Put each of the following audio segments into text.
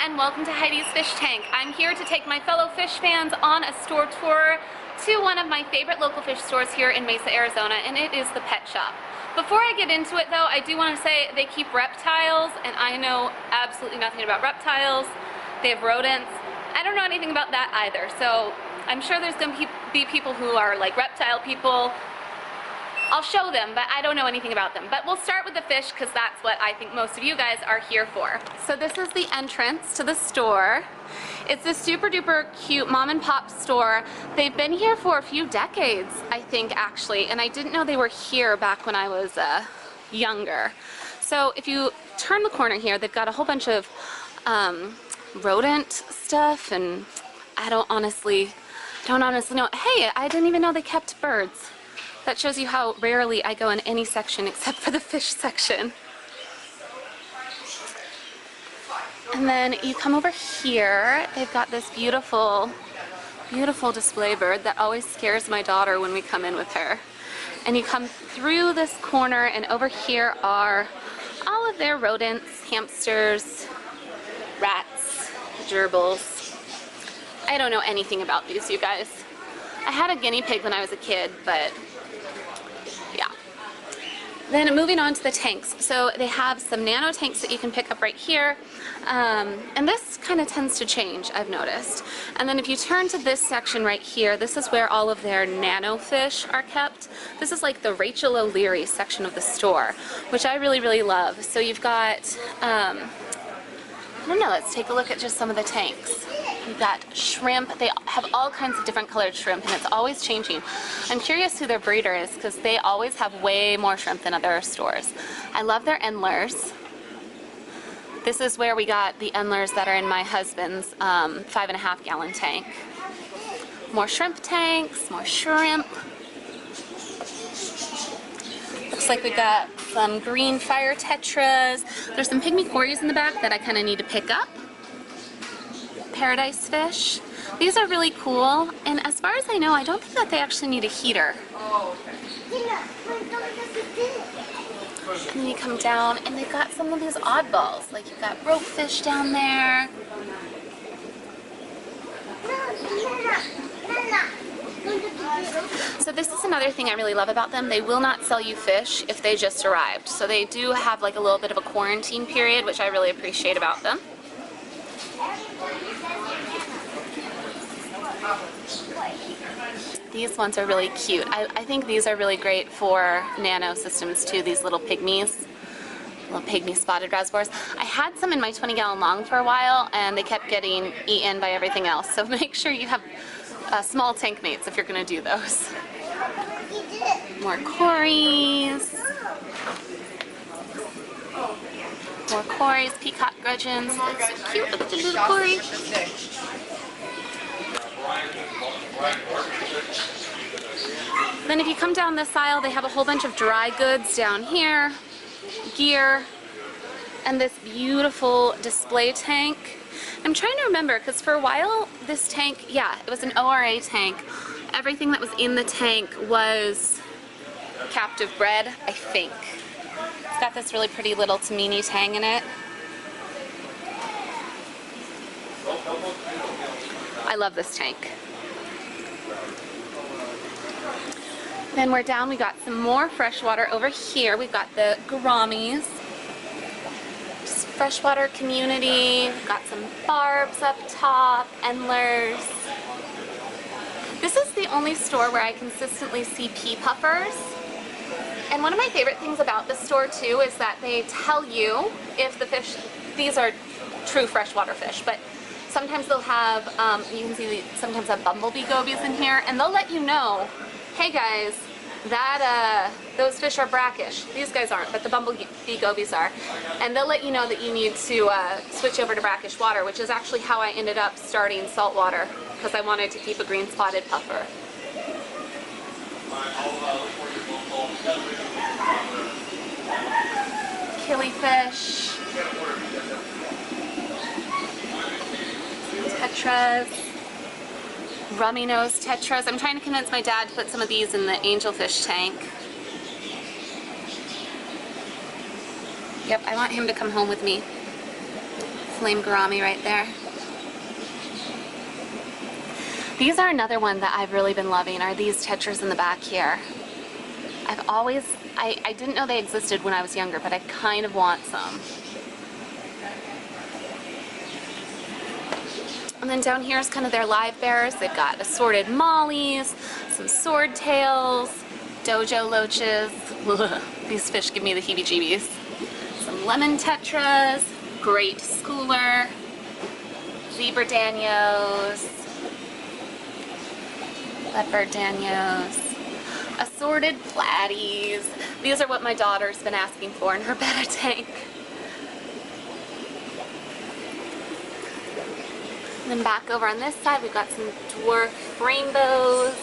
and welcome to Heidi's Fish Tank. I'm here to take my fellow fish fans on a store tour to one of my favorite local fish stores here in Mesa, Arizona, and it is the pet shop. Before I get into it though, I do want to say they keep reptiles, and I know absolutely nothing about reptiles. They have rodents. I don't know anything about that either, so I'm sure there's going to be people who are like reptile people. I'll show them, but I don't know anything about them. But we'll start with the fish because that's what I think most of you guys are here for. So this is the entrance to the store. It's a super duper cute mom and pop store. They've been here for a few decades, I think, actually, and I didn't know they were here back when I was younger. So if you turn the corner here, they've got a whole bunch of rodent stuff, and I don't honestly know. Hey, I didn't even know they kept birds. That shows you how rarely I go in any section except for the fish section. And then you come over here, they've got this beautiful, beautiful display bird that always scares my daughter when we come in with her. And you come through this corner, and over here are all of their rodents, hamsters, rats, gerbils. I don't know anything about these, you guys. I had a guinea pig when I was a kid, but yeah. Then moving on to the tanks. So they have some nano tanks that you can pick up right here. And this kind of tends to change, I've noticed. And then if you turn to this section right here, this is where all of their nano fish are kept. This is like the Rachel O'Leary section of the store, which I really, really love. So you've got, I don't know, let's take a look at just some of the tanks. You've got shrimp. They have all kinds of different colored shrimp, and it's always changing. I'm curious who their breeder is because they always have way more shrimp than other stores. I love their endlers. This is where we got the endlers that are in my husband's 5.5 gallon tank. More shrimp tanks, more shrimp. Looks like we got some green fire tetras. There's some pygmy cories in the back that I kind of need to pick up. Paradise fish. These are really cool, and as far as I know, I don't think that they actually need a heater. And then you come down, and they've got some of these oddballs, like you've got ropefish down there. So this is another thing I really love about them. They will not sell you fish if they just arrived. So they do have like a little bit of a quarantine period, which I really appreciate about them. These ones are really cute. I think these are really great for nano systems too, these little pygmies. Little pygmy spotted reservoirs. I had some in my 20 gallon long for a while, and they kept getting eaten by everything else. So make sure you have small tank mates if you're going to do those. More cories. More cories, peacock gudgeons. That's so cute. Look at the little cory. Then if you come down this aisle, they have a whole bunch of dry goods down here, gear, and this beautiful display tank. I'm trying to remember, because for a while this tank, yeah, it was an ORA tank. Everything that was in the tank was captive bred, I think. It's got this really pretty little Tamini Tang in it. I love this tank. Then we're down, we got some more freshwater over here. We've got the gouramis. Just freshwater community. We've got some barbs up top, endlers. This is the only store where I consistently see pea puffers. And one of my favorite things about this store too is that they tell you if the fish, these are true freshwater fish, but sometimes they'll have, you can see sometimes have bumblebee gobies in here, and they'll let you know, hey guys, that those fish are brackish. These guys aren't, but the bumblebee gobies are. And they'll let you know that you need to switch over to brackish water, which is actually how I ended up starting saltwater, because I wanted to keep a green spotted puffer. Killifish. Tetras, rummy nose tetras. I'm trying to convince my dad to put some of these in the angelfish tank. Yep, I want him to come home with me. flame gourami right there. These are another one that I've really been loving, are these tetras in the back here. I've always, I didn't know they existed when I was younger, but I kind of want some. And then down here is kind of their live bears. They've got assorted mollies, some swordtails, dojo loaches. These fish give me the heebie-jeebies. Some lemon tetras, great schooler, zebra danios, leopard danios, assorted platies. These are what my daughter's been asking for in her Betta tank. And then back over on this side, we've got some Dwarf Rainbows.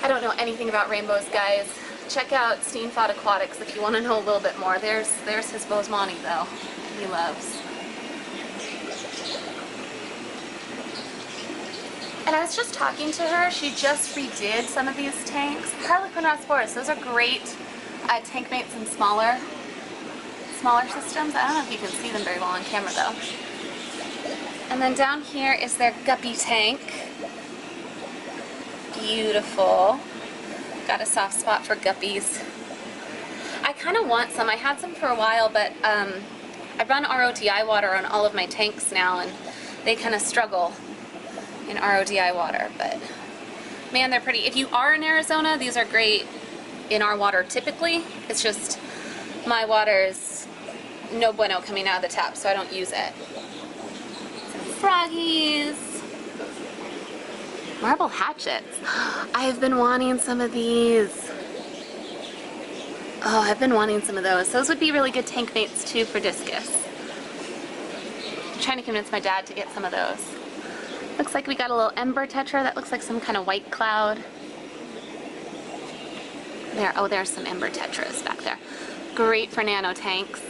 I don't know anything about rainbows, guys. Check out Steenfod Aquatics if you want to know a little bit more. There's his Bosemani, though, he loves. And I was just talking to her. She just redid some of these tanks. Harlequin Rasboras, those are great tank mates in smaller systems. I don't know if you can see them very well on camera, though. And then down here is their Guppy Tank. Beautiful. Got a soft spot for guppies. I kind of want some. I had some for a while, but I run RODI water on all of my tanks now, and they kind of struggle in RODI water. But man, they're pretty. If you are in Arizona, these are great in our water typically. It's just my water is no bueno coming out of the tap, so I don't use it. Froggies, marble hatchets. I've been wanting some of these. Oh, I've been wanting some of those. Those would be really good tank mates too for discus. I'm trying to convince my dad to get some of those. Looks like we got a little ember tetra that looks like some kind of white cloud. There, oh, there's some ember tetras back there. Great for nano tanks.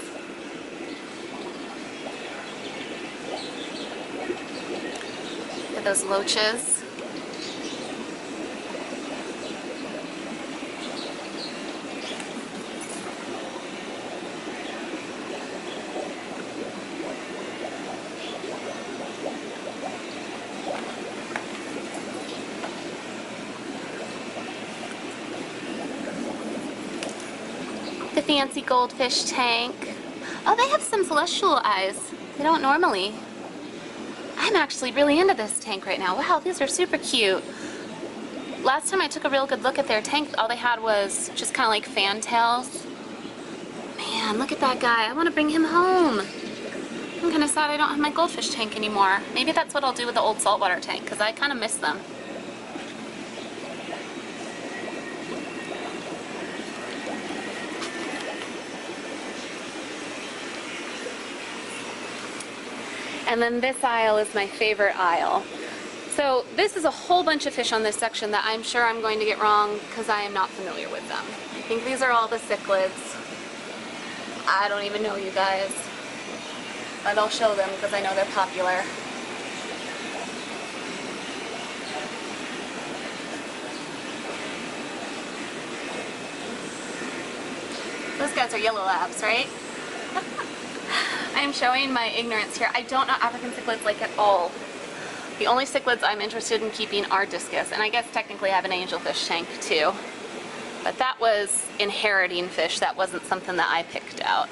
Those loaches. The fancy goldfish tank. Oh, they have some celestial eyes. They don't normally. I'm actually really into this tank right now. Wow, these are super cute. Last time I took a real good look at their tank, all they had was just kind of like fantails. Man, look at that guy. I want to bring him home. I'm kind of sad I don't have my goldfish tank anymore. Maybe that's what I'll do with the old saltwater tank, because I kind of miss them. And then this aisle is my favorite aisle. So this is a whole bunch of fish on this section that I'm sure I'm going to get wrong because I am not familiar with them. I think these are all the cichlids. I don't even know, you guys. But I'll show them because I know they're popular. Those guys are yellow labs, right? I'm showing my ignorance here. I don't know African cichlids like at all. The only cichlids I'm interested in keeping are discus, and I guess technically I have an angelfish tank too. But that was inheriting fish. That wasn't something that I picked out.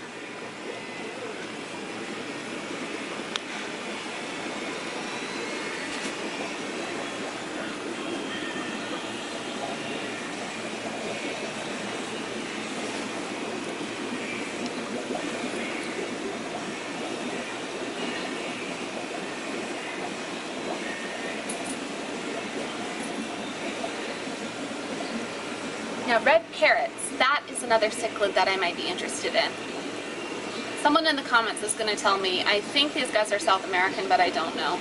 Now, red parrots, that is another cichlid that I might be interested in. Someone in the comments is going to tell me, I think these guys are South American, but I don't know.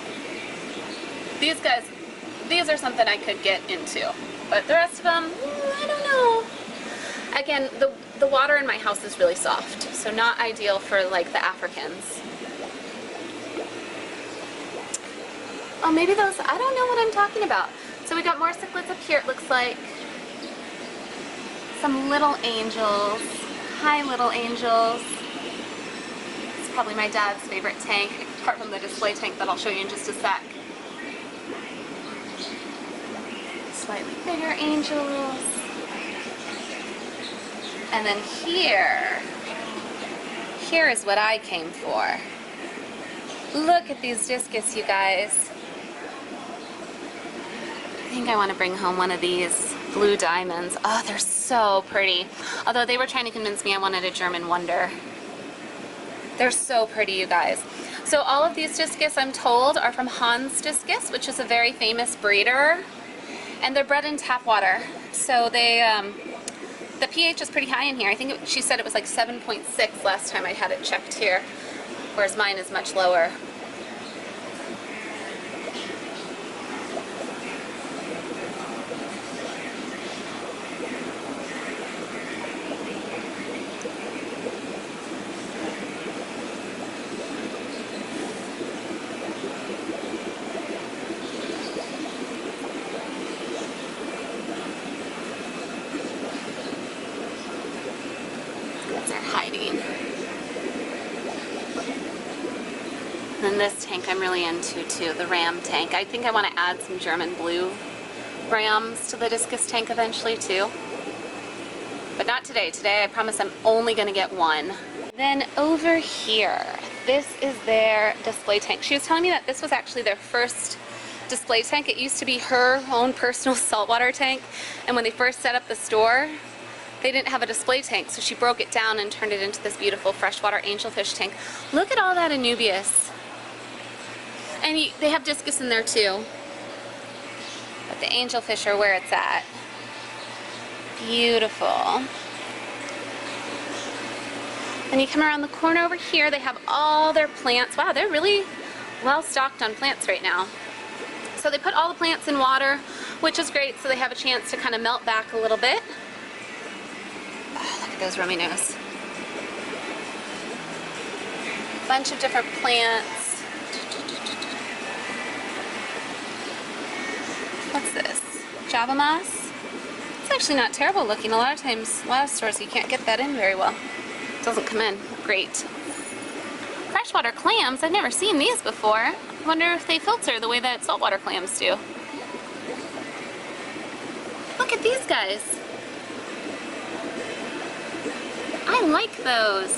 These guys, these are something I could get into, but the rest of them, I don't know. Again, the water in my house is really soft, so not ideal for like the Africans. Oh, maybe those, I don't know what I'm talking about. So we got more cichlids up here, it looks like. Some little angels. Hi, little angels. It's probably my dad's favorite tank, apart from the display tank that I'll show you in just a sec. Slightly bigger angels. And then here is what I came for. Look at these discus, you guys. I think I want to bring home one of these blue diamonds. Oh, they're so pretty. Although they were trying to convince me I wanted a German wonder. They're so pretty, you guys. So all of these discus, I'm told, are from Hans Discus, which is a very famous breeder. And they're bred in tap water. So they, the pH is pretty high in here. I think she said it was like 7.6 last time I had it checked here, whereas mine is much lower. And then this tank I'm really into too, the ram tank. I think I want to add some German blue rams to the discus tank eventually too. But not today. Today I promise I'm only going to get one. Then over here, this is their display tank. She was telling me that this was actually their first display tank. It used to be her own personal saltwater tank, and when they first set up the store, they didn't have a display tank, so she broke it down and turned it into this beautiful freshwater angelfish tank. Look at all that Anubias. And they have discus in there too. But the angelfish are where it's at. Beautiful. Then you come around the corner over here, they have all their plants. Wow, they're really well stocked on plants right now. So they put all the plants in water, which is great, so they have a chance to kind of melt back a little bit. Oh, look at those rummy nose. Bunch of different plants. What's this? Java moss? It's actually not terrible looking. A lot of times, a lot of stores you can't get that in very well. It doesn't come in great. Freshwater clams, I've never seen these before. I wonder if they filter the way that saltwater clams do. Look at these guys. I like those.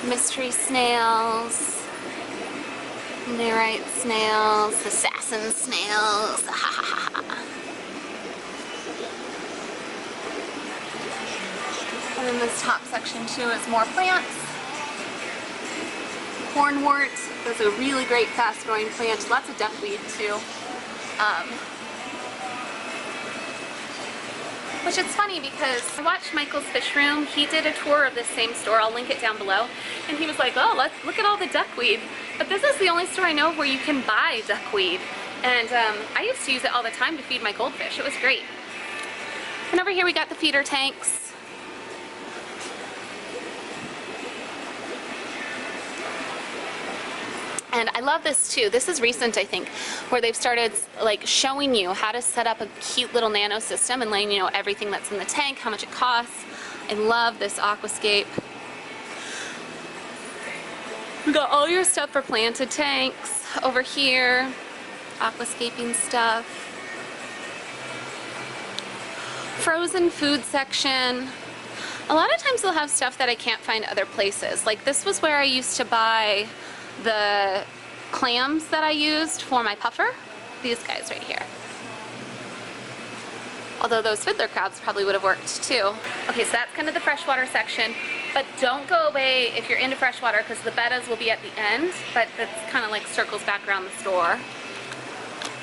Mystery snails, Nerite snails, assassin snails. And then this top section too is more plants. Hornworts, that's a really great fast growing plant. Lots of duckweed too. Which it's funny because I watched Michael's Fish Room. He did a tour of this same store. I'll link it down below. And he was like, oh, let's look at all the duckweed. But this is the only store I know where you can buy duckweed. And I used to use it all the time to feed my goldfish. It was great. And over here we got the feeder tanks. And I love this too. This is recent, I think, where they've started like showing you how to set up a cute little nano system and letting you know everything that's in the tank, how much it costs. I love this aquascape. We got all your stuff for planted tanks over here. Aquascaping stuff. Frozen food section. A lot of times they'll have stuff that I can't find other places. Like this was where I used to buy the clams that I used for my puffer. These guys right here. Although those fiddler crabs probably would have worked too. Okay, so that's kind of the freshwater section. But don't go away if you're into freshwater because the bettas will be at the end, but that's kind of like circles back around the store.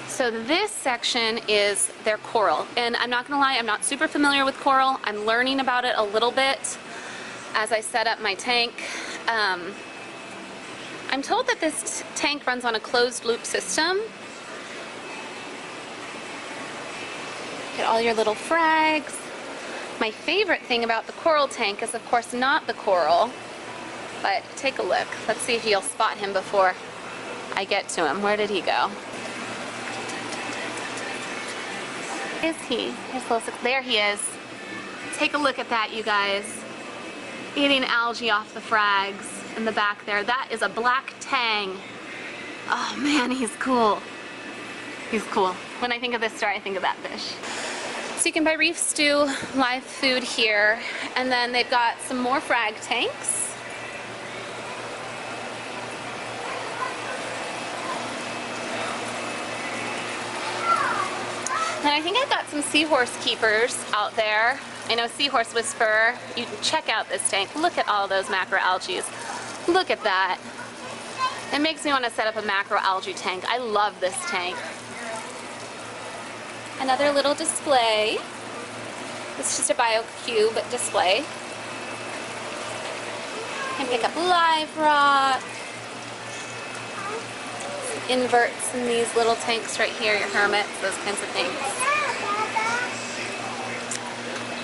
So this section is their coral. And I'm not gonna lie, I'm not super familiar with coral. I'm learning about it a little bit as I set up my tank. I'm told that this tank runs on a closed loop system. Get all your little frags. My favorite thing about the coral tank is of course not the coral, but take a look. Let's see if you'll spot him before I get to him. Where did he go? Is he? There he is. Take a look at that, you guys. Eating algae off the frags in the back there. That is a black tang. Oh man, he's cool. He's cool. When I think of this store, I think of that fish. So you can buy reef stew, live food here, and then they've got some more frag tanks. And I think I've got some seahorse keepers out there. I know Seahorse Whisperer. You can check out this tank. Look at all those macroalgae. Look at that. It makes me want to set up a macroalgae tank. I love this tank. Another little display. It's just a BioCube display. You can pick up live rock. Inverts in these little tanks right here, your hermits, those kinds of things.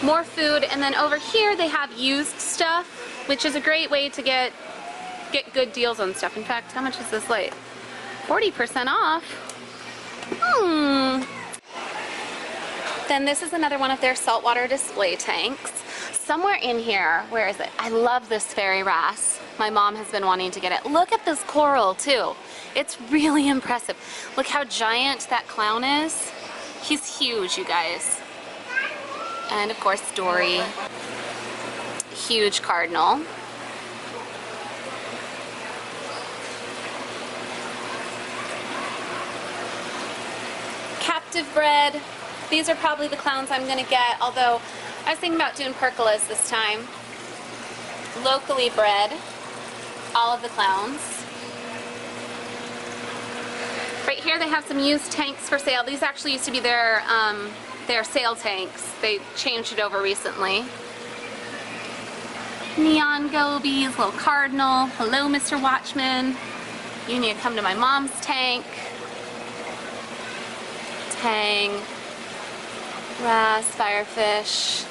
More food, and then over here they have used stuff, which is a great way to get good deals on stuff. In fact, how much is this light? 40% off. Then this is another one of their saltwater display tanks. Somewhere in here, where is it? I love this fairy wrasse. My mom has been wanting to get it. Look at this coral too. It's really impressive. Look how giant that clown is. He's huge, you guys. And of course, Dory. Huge cardinal. Captive bred. These are probably the clowns I'm gonna get, although I was thinking about doing percolas this time. Locally bred. All of the clowns. Right here they have some used tanks for sale. These actually used to be their sail tanks. They changed it over recently. Neon gobies, little cardinal. Hello, Mr. Watchman. You need to come to my mom's tank. Tang. Wrasse, firefish.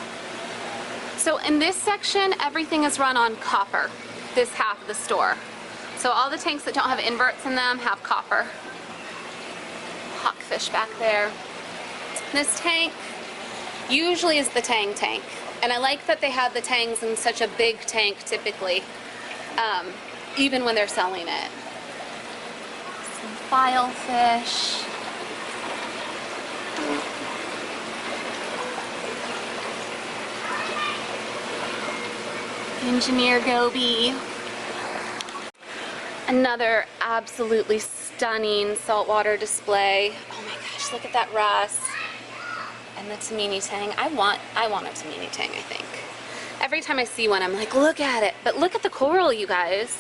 So in this section, everything is run on copper. This half of the store. So all the tanks that don't have inverts in them have copper. Hawkfish back there. This tank usually is the Tang tank, and I like that they have the tangs in such a big tank typically, even when they're selling it. Some filefish. Engineer goby. Another absolutely stunning saltwater display. Oh my gosh, look at that wrasse. And the Tamini Tang. I want a Tamini Tang, I think. Every time I see one, I'm like, look at it. But look at the coral, you guys.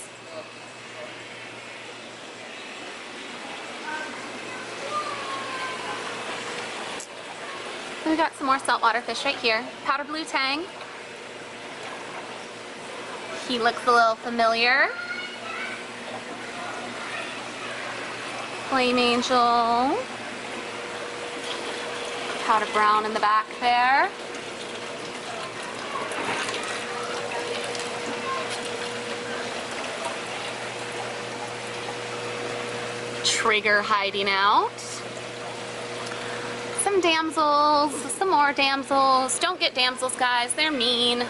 We got some more saltwater fish right here. Powder blue Tang. He looks a little familiar. Flame Angel. Powder brown in the back there. Trigger hiding out. Some damsels, some more damsels. Don't get damsels, guys, they're mean.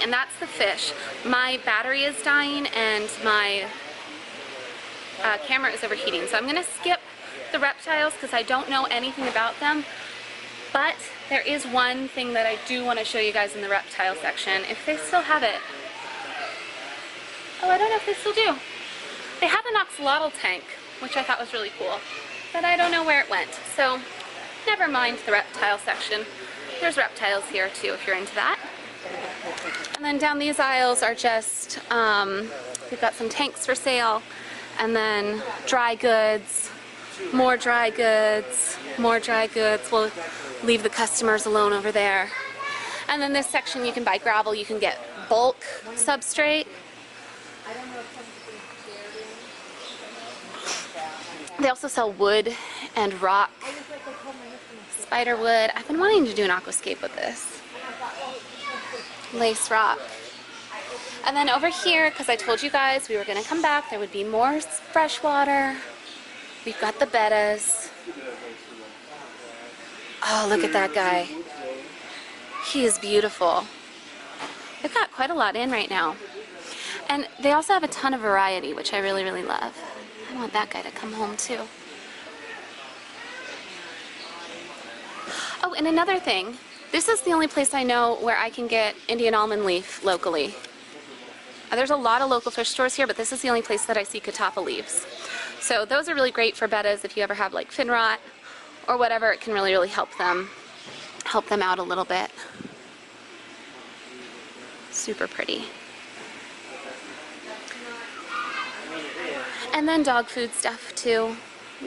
And that's the fish. My battery is dying and my camera is overheating, so I'm going to skip the reptiles because I don't know anything about them. But there is one thing that I do want to show you guys in the reptile section, if they still have it. Oh, I don't know if they still do. They had an axolotl tank, which I thought was really cool, but I don't know where it went. So never mind the reptile section. There's reptiles here too if you're into that. And then down these aisles are just, we've got some tanks for sale, and then dry goods, more dry goods, more dry goods. We'll leave the customers alone over there. And then this section you can buy gravel, you can get bulk substrate. They also sell wood and rock, spider wood. I've been wanting to do an aquascape with this. Lace rock. And then over here, because I told you guys we were going to come back, there would be more freshwater. We've got the Bettas. Oh, look at that guy. He is beautiful. They've got quite a lot in right now. And they also have a ton of variety, which I really, really love. I want that guy to come home too. Oh, and another thing. This is the only place I know where I can get Indian almond leaf locally. There's a lot of local fish stores here, but this is the only place that I see catappa leaves. So those are really great for bettas if you ever have like fin rot or whatever. It can really, really help them out a little bit. Super pretty. And then dog food stuff too.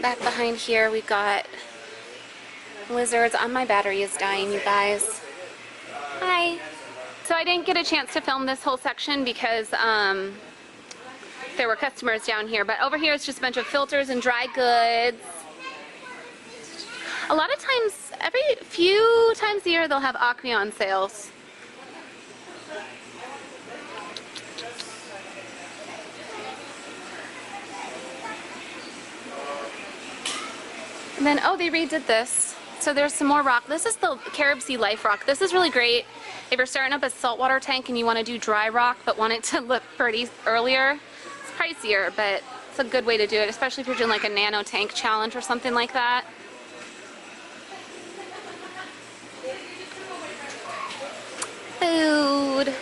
Back behind here we've got lizards. My battery is dying, you guys. Hi. So I didn't get a chance to film this whole section because there were customers down here, but over here it's just a bunch of filters and dry goods. A lot of times, every few times a year they'll have Aqueon sales. And then, oh, they redid this. So there's some more rock. This is the Carib Sealife rock. This is really great if you're starting up a saltwater tank and you want to do dry rock but want it to look pretty earlier. It's pricier, but it's a good way to do it, especially if you're doing like a nano tank challenge or something like that. Food.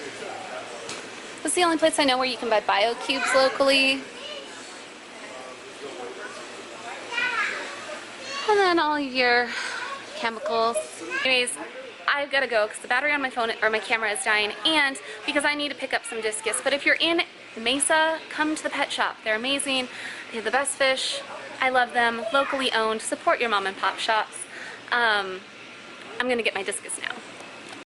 This is the only place I know where you can buy bio cubes locally. And then all of your chemicals. Anyways, I've got to go because the battery on my phone or my camera is dying, and because I need to pick up some discus. But if you're in Mesa, come to the pet shop. They're amazing. They have the best fish. I love them. Locally owned. Support your mom and pop shops. I'm going to get my discus now.